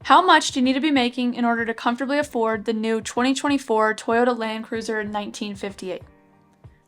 How much do you need to be making in order to comfortably afford the new 2024 Toyota Land Cruiser 1958?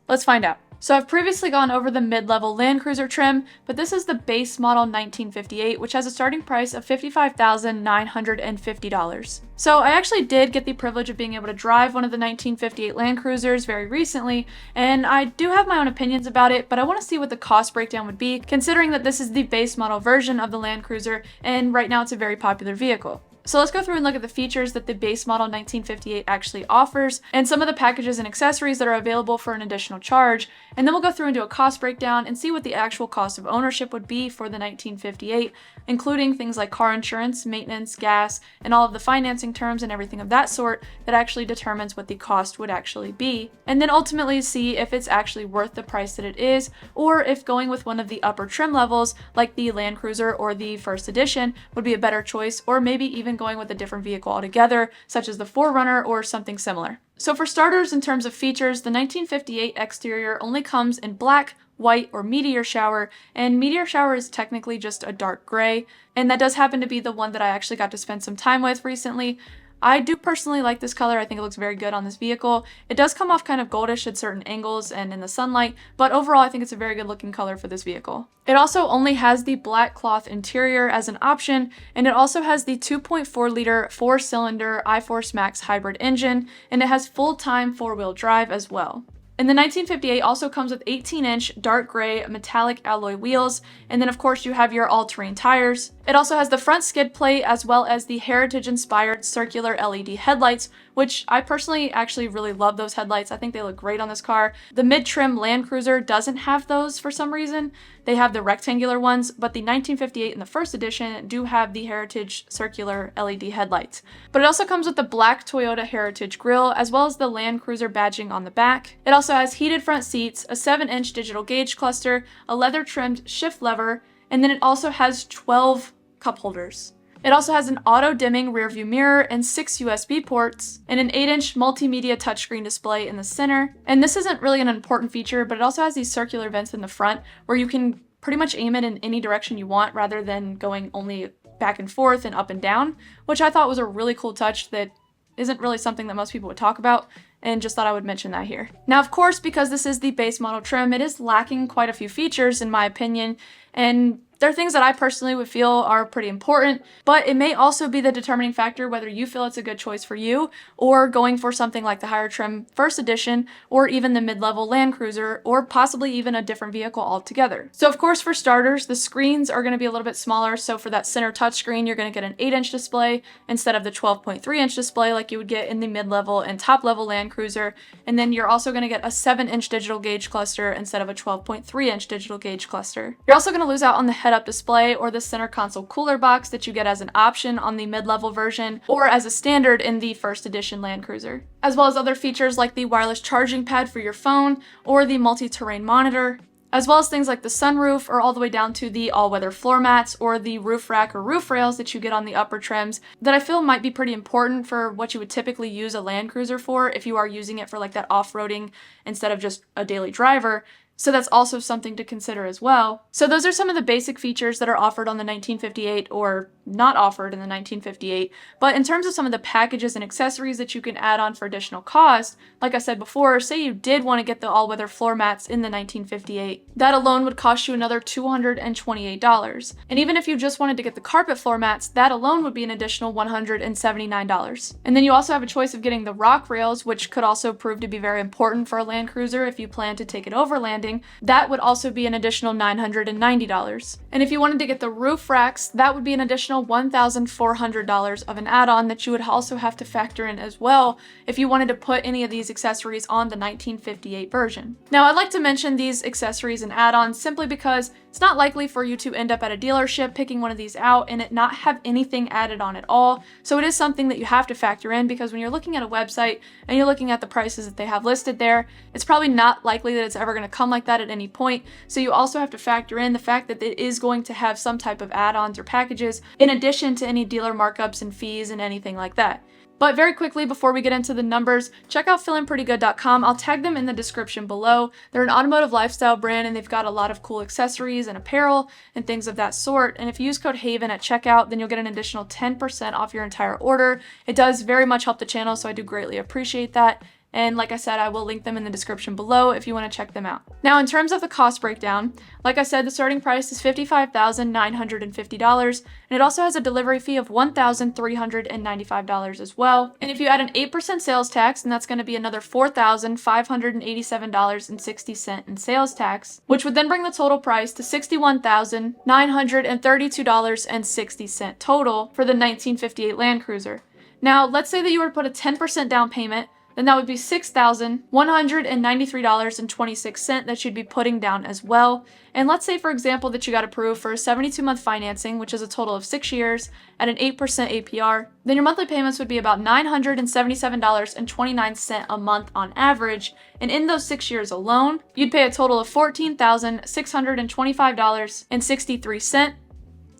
Let's find out. So I've previously gone over the mid-level Land Cruiser trim, but this is the base model 1958, which has a starting price of $55,950. So I actually did get the privilege of being able to drive one of the 1958 Land Cruisers very recently, and I do have my own opinions about it, but I want to see what the cost breakdown would be, considering that this is the base model version of the Land Cruiser, and right now it's a very popular vehicle. So let's go through and look at the features that the base model 1958 actually offers, and some of the packages and accessories that are available for an additional charge, and then we'll go through and do a cost breakdown and see what the actual cost of ownership would be for the 1958, including things like car insurance, maintenance, gas, and all of the financing terms and everything of that sort that actually determines what the cost would actually be, and then ultimately see if it's actually worth the price that it is, or if going with one of the upper trim levels, like the Land Cruiser or the First Edition, would be a better choice, or maybe even going with a different vehicle altogether, such as the 4Runner or something similar. So for starters, in terms of features, the 1958 exterior only comes in black, white, or meteor shower, and meteor shower is technically just a dark gray, and that does happen to be the one that I actually got to spend some time with recently. I do personally like this color. I think it looks very good on this vehicle. It does come off kind of goldish at certain angles and in the sunlight, but overall I think it's a very good looking color for this vehicle. It also only has the black cloth interior as an option, and it also has the 2.4 liter 4-cylinder iForce Max hybrid engine, and it has full-time 4-wheel drive as well. And the 1958 also comes with 18-inch dark gray metallic alloy wheels, and then of course you have your all-terrain tires. It also has the front skid plate as well as the heritage-inspired circular LED headlights, which I personally actually really love those headlights. I think they look great on this car. The mid-trim Land Cruiser doesn't have those for some reason. They have the rectangular ones, but the 1958 and the First Edition do have the Heritage circular LED headlights. But it also comes with the black Toyota Heritage grille, as well as the Land Cruiser badging on the back. It also has heated front seats, a 7-inch digital gauge cluster, a leather-trimmed shift lever, and then it also has 12 cup holders. It also has an auto-dimming rearview mirror and 6 USB ports, and an 8-inch multimedia touchscreen display in the center. And this isn't really an important feature, but it also has these circular vents in the front where you can pretty much aim it in any direction you want rather than going only back and forth and up and down, which I thought was a really cool touch that isn't really something that most people would talk about, and just thought I would mention that here. Now, of course, because this is the base model trim, it is lacking quite a few features in my opinion, and they're things that I personally would feel are pretty important, but it may also be the determining factor whether you feel it's a good choice for you, or going for something like the higher trim First Edition, or even the mid-level Land Cruiser, or possibly even a different vehicle altogether. So of course, for starters, the screens are going to be a little bit smaller, so for that center touchscreen, you're going to get an 8-inch display instead of the 12.3-inch display like you would get in the mid-level and top-level Land Cruiser, and then you're also going to get a 7-inch digital gauge cluster instead of a 12.3-inch digital gauge cluster. You're also going to lose out on the head-up display or the center console cooler box that you get as an option on the mid-level version or as a standard in the First Edition Land Cruiser, as well as other features like the wireless charging pad for your phone or the multi-terrain monitor, as well as things like the sunroof or all the way down to the all-weather floor mats or the roof rack or roof rails that you get on the upper trims that I feel might be pretty important for what you would typically use a Land Cruiser for if you are using it for like that off-roading instead of just a daily driver. So that's also something to consider as well. So those are some of the basic features that are offered on the 1958 or not offered in the 1958. But in terms of some of the packages and accessories that you can add on for additional cost, like I said before, say you did want to get the all-weather floor mats in the 1958, that alone would cost you another $228. And even if you just wanted to get the carpet floor mats, that alone would be an additional $179. And then you also have a choice of getting the rock rails, which could also prove to be very important for a Land Cruiser if you plan to take it overlanding. That would also be an additional $990. And if you wanted to get the roof racks, that would be an additional $1,400 of an add-on that you would also have to factor in as well if you wanted to put any of these accessories on the 1958 version. Now, I'd like to mention these accessories and add-ons simply because it's not likely for you to end up at a dealership picking one of these out and it not have anything added on at all. So it is something that you have to factor in because when you're looking at a website and you're looking at the prices that they have listed there, it's probably not likely that it's ever going to come like that at any point. So you also have to factor in the fact that it is going to have some type of add-ons or packages in addition to any dealer markups and fees and anything like that. But very quickly, before we get into the numbers, check out feelingprettygood.com. I'll tag them in the description below. They're an automotive lifestyle brand, and they've got a lot of cool accessories and apparel and things of that sort. And if you use code HAVEN at checkout, then you'll get an additional 10% off your entire order. It does very much help the channel, so I do greatly appreciate that. And like I said, I will link them in the description below if you want to check them out. Now, in terms of the cost breakdown, like I said, the starting price is $55,950, and it also has a delivery fee of $1,395 as well. And if you add an 8% sales tax, then that's going to be another $4,587.60 in sales tax, which would then bring the total price to $61,932.60 total for the 1958 Land Cruiser. Now, let's say that you were to put a 10% down payment, then that would be $6,193.26 that you'd be putting down as well. And let's say, for example, that you got approved for a 72-month financing, which is a total of 6 years at an 8% APR, then your monthly payments would be about $977.29 a month on average. And in those 6 years alone, you'd pay a total of $14,625.63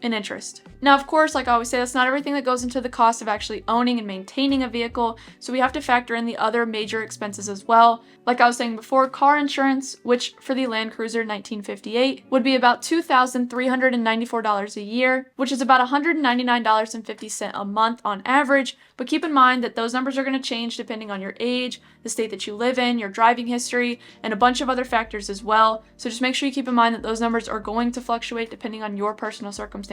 in interest. Now, of course, like I always say, that's not everything that goes into the cost of actually owning and maintaining a vehicle, so we have to factor in the other major expenses as well. Like I was saying before, car insurance, which for the Land Cruiser 1958 would be about $2,394 a year, which is about $199.50 a month on average. But keep in mind that those numbers are going to change depending on your age, the state that you live in, your driving history, and a bunch of other factors as well. So just make sure you keep in mind that those numbers are going to fluctuate depending on your personal circumstances.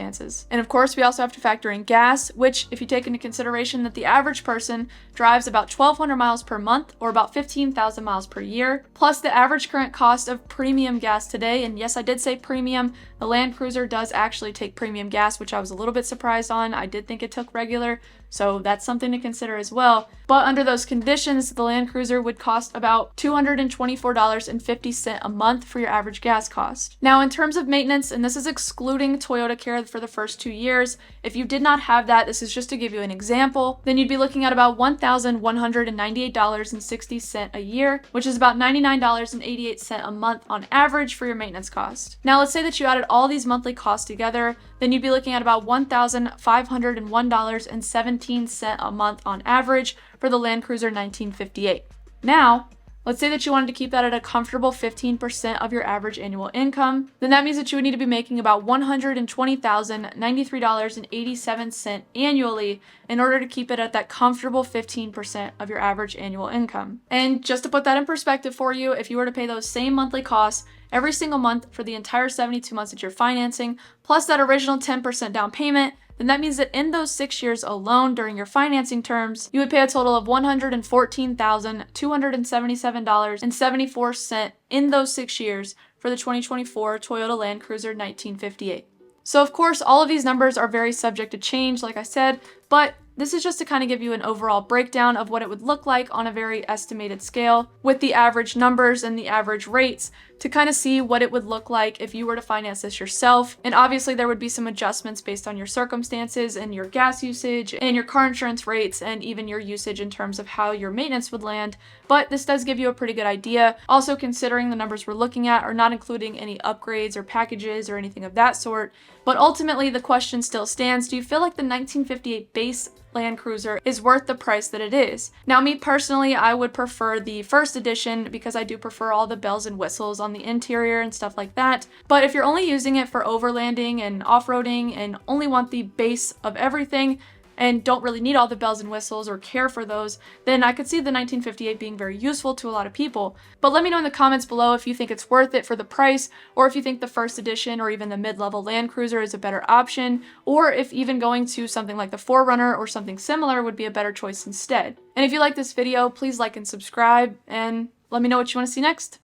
And of course, we also have to factor in gas, which, if you take into consideration that the average person drives about 1,200 miles per month or about 15,000 miles per year, plus the average current cost of premium gas today, and yes, I did say premium, the Land Cruiser does actually take premium gas, which I was a little bit surprised on. I did think it took regular, so that's something to consider as well. But under those conditions, the Land Cruiser would cost about $224.50 a month for your average gas cost. Now, in terms of maintenance, and this is excluding Toyota Care for the first 2 years, if you did not have that, this is just to give you an example, then you'd be looking at about $1,198.60 a year, which is about $99.88 a month on average for your maintenance cost. Now, let's say that you added all these monthly costs together, then you'd be looking at about $1,501.17 a month on average for the Land Cruiser 1958. Now, let's say that you wanted to keep that at a comfortable 15% of your average annual income, then that means that you would need to be making about $120,093.87 annually in order to keep it at that comfortable 15% of your average annual income. And just to put that in perspective for you, if you were to pay those same monthly costs every single month for the entire 72 months that you're financing, plus that original 10% down payment, then that means that in those 6 years alone during your financing terms, you would pay a total of $114,277.74 in those 6 years for the 2024 Toyota Land Cruiser 1958. So of course, all of these numbers are very subject to change, like I said, but this is just to kind of give you an overall breakdown of what it would look like on a very estimated scale with the average numbers and the average rates to kind of see what it would look like if you were to finance this yourself. And obviously there would be some adjustments based on your circumstances and your gas usage and your car insurance rates and even your usage in terms of how your maintenance would land. But this does give you a pretty good idea. Also, considering the numbers we're looking at are not including any upgrades or packages or anything of that sort. But ultimately the question still stands, do you feel like the 1958 base Land Cruiser is worth the price that it is? Now, me personally, I would prefer the first edition because I do prefer all the bells and whistles on the interior and stuff like that. But if you're only using it for overlanding and off-roading and only want the base of everything, and don't really need all the bells and whistles or care for those, then I could see the 1958 being very useful to a lot of people. But let me know in the comments below if you think it's worth it for the price, or if you think the first edition or even the mid-level Land Cruiser is a better option, or if even going to something like the 4Runner or something similar would be a better choice instead. And if you like this video, please like and subscribe, and let me know what you want to see next.